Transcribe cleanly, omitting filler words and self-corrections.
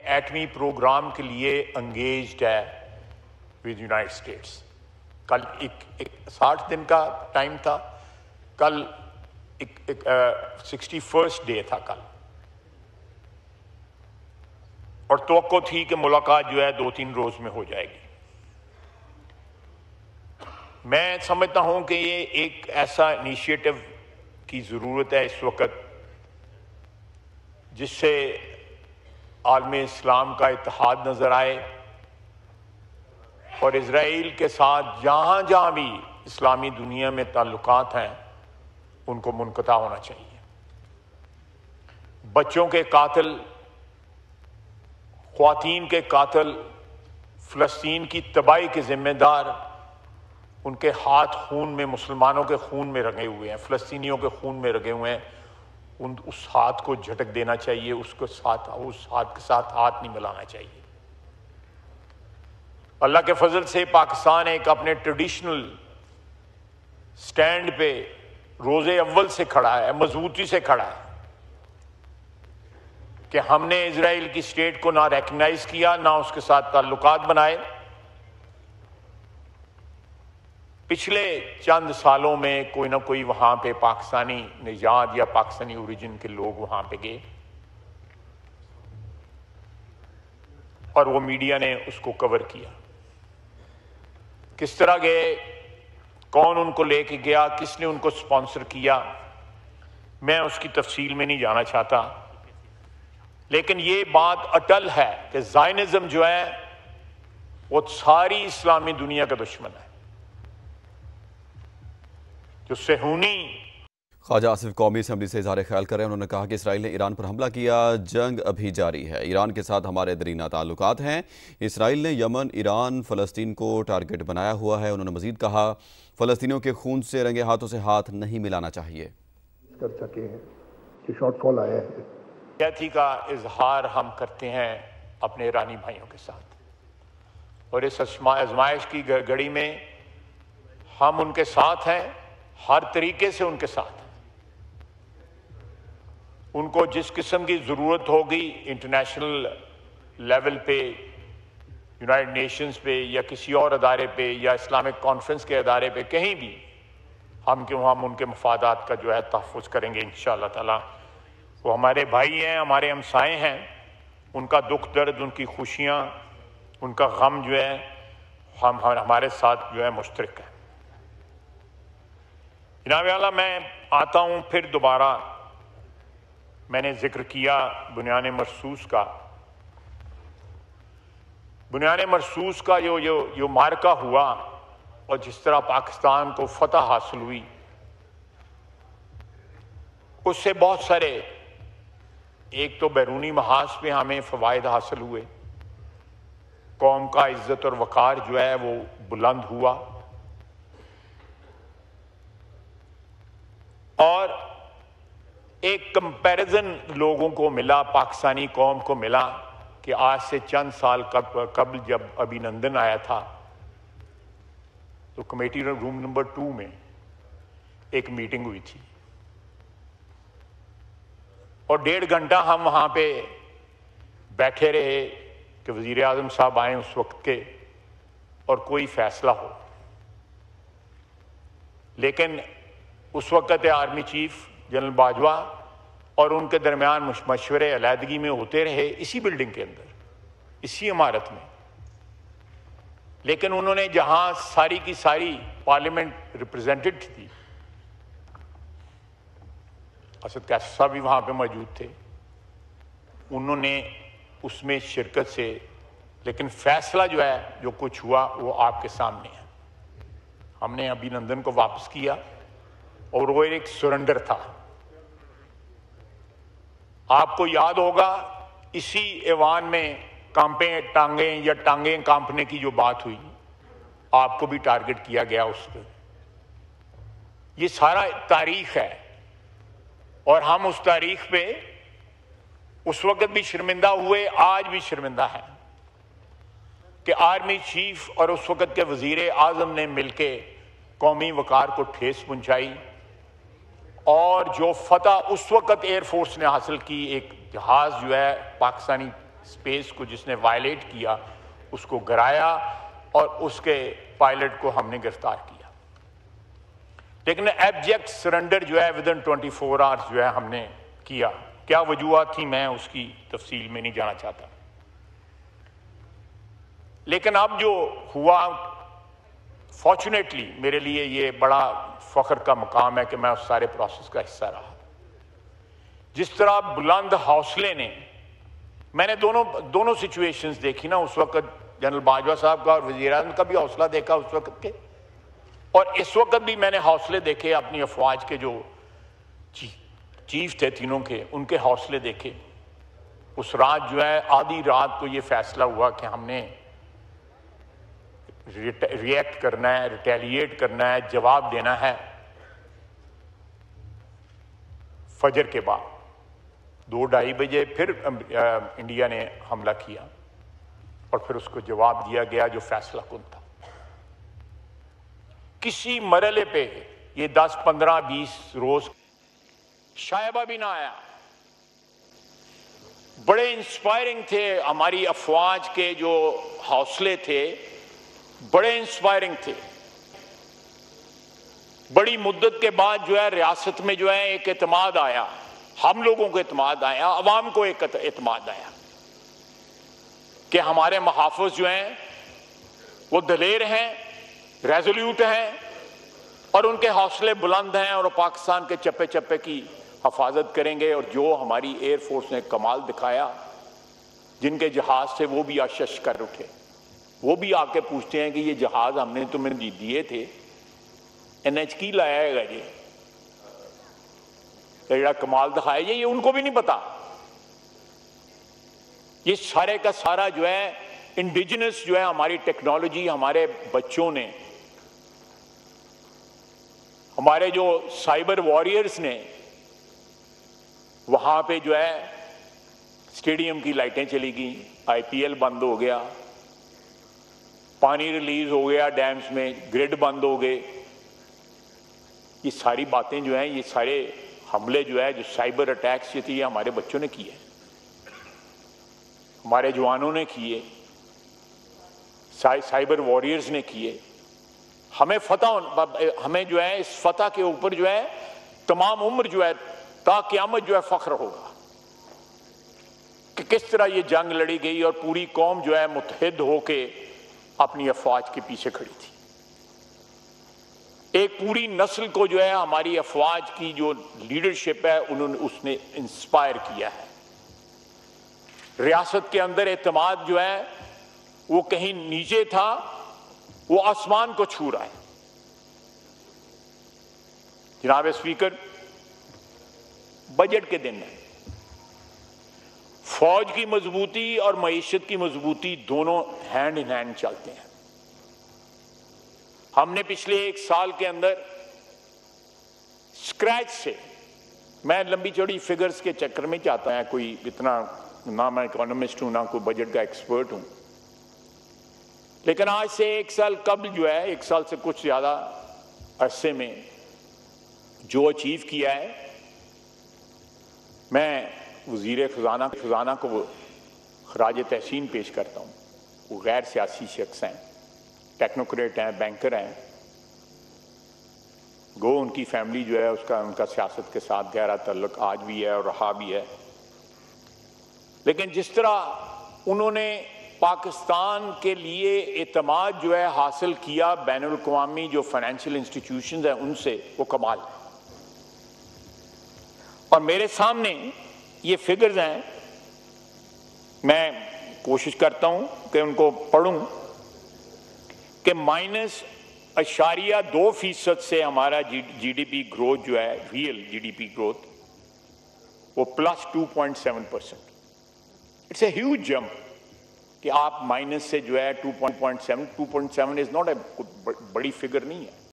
एटमी programme के लिए engaged है विद यूनाइटेड स्टेट्स। कल एक 60 दिन का टाइम था, कल 61st डे था कल, और तवक्को थी कि मुलाकात जो है 2-3 रोज में हो जाएगी। मैं समझता हूं कि ये एक ऐसा इनिशिएटिव की जरूरत है इस वक्त जिससे आलम इस्लाम का इत्तेहाद नजर आए और इजराइल के साथ जहां जहां भी इस्लामी दुनिया में ताल्लुकात हैं उनको मुनक़ता होना चाहिए। बच्चों के कातिल, ख्वातीन के कातिल, फ़लस्तीन की तबाही के जिम्मेदार, उनके हाथ खून में, मुसलमानों के खून में रंगे हुए हैं, फ़लस्तीनियों के खून में रंगे हुए हैं। उस हाथ को झटक देना चाहिए, उस हाथ के साथ हाथ नहीं मिलाना चाहिए। अल्लाह के फजल से पाकिस्तान एक अपने ट्रेडिशनल स्टैंड पे रोजे अव्वल से खड़ा है, मजबूती से खड़ा है कि हमने इजराइल की स्टेट को ना रिकॉग्नाइज किया, ना उसके साथ ताल्लुकात बनाए। पिछले चंद सालों में कोई ना कोई वहां पे पाकिस्तानी निजात या पाकिस्तानी ओरिजिन के लोग वहां पे गए और वो मीडिया ने उसको कवर किया। किस तरह गए, कौन उनको लेके गया, किसने उनको स्पॉन्सर किया, मैं उसकी तफसील में नहीं जाना चाहता, लेकिन ये बात अटल है कि ज़ायनिज़्म जो है वो सारी इस्लामी दुनिया का दुश्मन है। जो सेहूनी ख्वाजा आसिफ कौमी असेंबली से इज़हार ख्याल कर रहे हैं। उन्होंने कहा कि इसराइल ने ईरान पर हमला किया, जंग अभी जारी है, ईरान के साथ हमारे दरीना ताल्लुकात हैं। इसराइल ने यमन, ईरान, फ़लस्तीन को टारगेट बनाया हुआ है। उन्होंने मजीद कहा फ़लस्तीनियों के खून से रंगे हाथों से हाथ नहीं मिलाना चाहिए। कर सके हैं कि शॉर्टफॉल आया है, यथी का इजहार हम करते हैं अपने ईरानी भाइयों के साथ, और इस आजमाइश की घड़ी में हम उनके साथ हैं, हर तरीके से उनके साथ हैं। उनको जिस किस्म की ज़रूरत होगी इंटरनेशनल लेवल पे, यूनाइटेड नेशंस पे या किसी और अदारे पे या इस्लामिक कॉन्फ्रेंस के अदारे पे, कहीं भी हम उनके मफादात का जो है तहफ़्फ़ुज़ करेंगे इंशाअल्लाह ताला। वो हमारे भाई हैं, हमारे हमसाए हैं, उनका दुख दर्द, उनकी खुशियाँ, उनका गम जो है हमारे साथ जो है मुश्तरक है। जनाब आला, मैं आता हूँ फिर दोबारा, मैंने जिक्र किया बुनियान मरसूस का। बुनियान मरसूस का जो मार्का हुआ और जिस तरह पाकिस्तान को फतह हासिल हुई, उससे बहुत सारे, एक तो बैरूनी महाज पे हमें फ़वाइद हासिल हुए, कौम का इज्जत और वक़ार जो है वो बुलंद हुआ, और एक कंपैरिजन लोगों को मिला, पाकिस्तानी कौम को मिला कि आज से चंद साल कबल जब अभिनंदन आया था तो कमेटी रूम नंबर 2 में एक मीटिंग हुई थी और 1.5 घंटा हम वहां पे बैठे रहे कि वजीर आज़म साहब आए उस वक्त के और कोई फैसला हो। लेकिन उस वक्त आर्मी चीफ जनरल बाजवा और उनके दरमियान मशवरे अलहदगी में होते रहे इसी बिल्डिंग के अंदर, इसी इमारत में। लेकिन उन्होंने जहां सारी की सारी पार्लियामेंट रिप्रेजेंटेड थी, असद कैसर साहब भी वहां पे मौजूद थे, उन्होंने उसमें शिरकत से, लेकिन फैसला जो है जो कुछ हुआ वो आपके सामने है। हमने अभिनंदन को वापस किया और वो एक सरेंडर था। आपको याद होगा इसी ऐवान में टांगे कांपने की जो बात हुई, आपको भी टारगेट किया गया उस पर। ये सारा तारीख है और हम उस तारीख पे उस वक्त भी शर्मिंदा हुए, आज भी शर्मिंदा है कि आर्मी चीफ और उस वक्त के वजीर आजम ने मिलके कौमी वकार को ठेस पहुंचाई और जो फतह उस वक्त एयरफोर्स ने हासिल की, एक जहाज जो है पाकिस्तानी स्पेस को जिसने वायलेट किया उसको गिराया और उसके पायलट को हमने गिरफ्तार किया। लेकिन एब्जेक्ट सरेंडर जो है विदिन 24 आवर्स जो है हमने किया। क्या वजूहत थी मैं उसकी तफसील में नहीं जाना चाहता, लेकिन अब जो हुआ फॉर्चुनेटली मेरे लिए ये बड़ा फख्र का मुकाम है कि मैं उस सारे प्रोसेस का हिस्सा रहा। जिस तरह बुलंद हौसले ने, मैंने दोनों सिचुएशंस देखी ना, उस वक्त जनरल बाजवा साहब का और वज़ीर-ए-आज़म का भी हौसला देखा उस वक्त के, और इस वक्त भी मैंने हौसले देखे अपनी अफवाज के जो चीफ थे तीनों के, उनके हौसले देखे। उस रात जो है आधी रात को ये फैसला हुआ कि हमने रिएक्ट करना है, रिटेलिएट करना है, जवाब देना है। फजर के बाद 2-2:30 बजे फिर इंडिया ने हमला किया और फिर उसको जवाब दिया गया जो फैसला कुन था। किसी मरहले पे ये 10, 15, 20 रोज शायबा भी ना आया। बड़े इंस्पायरिंग थे हमारी अफवाज के जो हौसले थे, बड़े इंस्पायरिंग थे। बड़ी मुद्दत के बाद जो है रियासत में जो है एक एतमाद आया, हम लोगों को एतमाद आया, अवाम को एक एतमाद आया कि हमारे मुहाफ़िज़ जो हैं वो दलेर हैं, रेजोल्यूट हैं और उनके हौसले बुलंद हैं और पाकिस्तान के चप्पे चप्पे की हिफाजत करेंगे। और जो हमारी एयरफोर्स ने कमाल दिखाया, जिनके जहाज थे वो भी आशश कर उठे, वो भी आके पूछते हैं कि ये जहाज हमने तुम्हें दिए थे, NH की लाया है जी, जरा कमाल दिखाया ये उनको भी नहीं पता। ये सारे का सारा जो है इंडिजिनस जो है हमारी टेक्नोलॉजी, हमारे बच्चों ने, हमारे जो साइबर वॉरियर्स ने, वहां पे जो है स्टेडियम की लाइटें चली गई, IPL बंद हो गया, पानी रिलीज हो गया डैम्स में, ग्रिड बंद हो गए। ये सारी बातें जो हैं, ये सारे हमले जो है, जो साइबर अटैक्स ये थी, ये हमारे बच्चों ने किए, हमारे जवानों ने किए, साइबर वॉरियर्स ने किए। हमें हमें जो है इस फतह के ऊपर जो है तमाम उम्र जो है ता क़यामत जो है फख्र होगा कि किस तरह ये जंग लड़ी गई और पूरी कौम जो है मुत्तहिद होके अपनी अफवाज के पीछे खड़ी थी। एक पूरी नस्ल को जो है हमारी अफवाज की जो लीडरशिप है उसने इंस्पायर किया है। रियासत के अंदर एतमाद जो है वो कहीं नीचे था, वो आसमान को छू रहा है। जनाब स्पीकर, बजट के दिन है, फौज की मजबूती और मईशत की मजबूती दोनों हैंड इन हैंड चलते हैं। हमने पिछले 1 साल के अंदर स्क्रैच से, मैं लंबी चौड़ी फिगर्स के चक्कर में चाहता है, कोई इतना ना मैं इकोनॉमिस्ट हूं ना कोई बजट का एक्सपर्ट हूं, लेकिन आज से 1 साल कबल जो है, 1 साल से कुछ ज्यादा अरसे में जो अचीव किया है, मैं वज़ीर खजाना को खराज तहसीन पेश करता हूँ। वो गैर सियासी शख्स हैं, टेक्नोक्रेट हैं, बैंकर हैं, गो उनकी फैमिली जो है उनका सियासत के साथ गहरा ताल्लुक आज भी है और रहा भी है, लेकिन जिस तरह उन्होंने पाकिस्तान के लिए एतमाद जो है हासिल किया बैनुल अक़वामी जो फाइनेंशियल इंस्टीट्यूशंस हैं उनसे, वो कमाल है। और मेरे सामने ये फिगर्स हैं, मैं कोशिश करता हूं कि उनको पढ़ूं कि -0.2% से हमारा GDP ग्रोथ जो है, रियल GDP ग्रोथ, वो +2.7%। इट्स ए ह्यूज जंप कि आप माइनस से जो है 2.7 इज नॉट ए बड़ी फिगर नहीं है।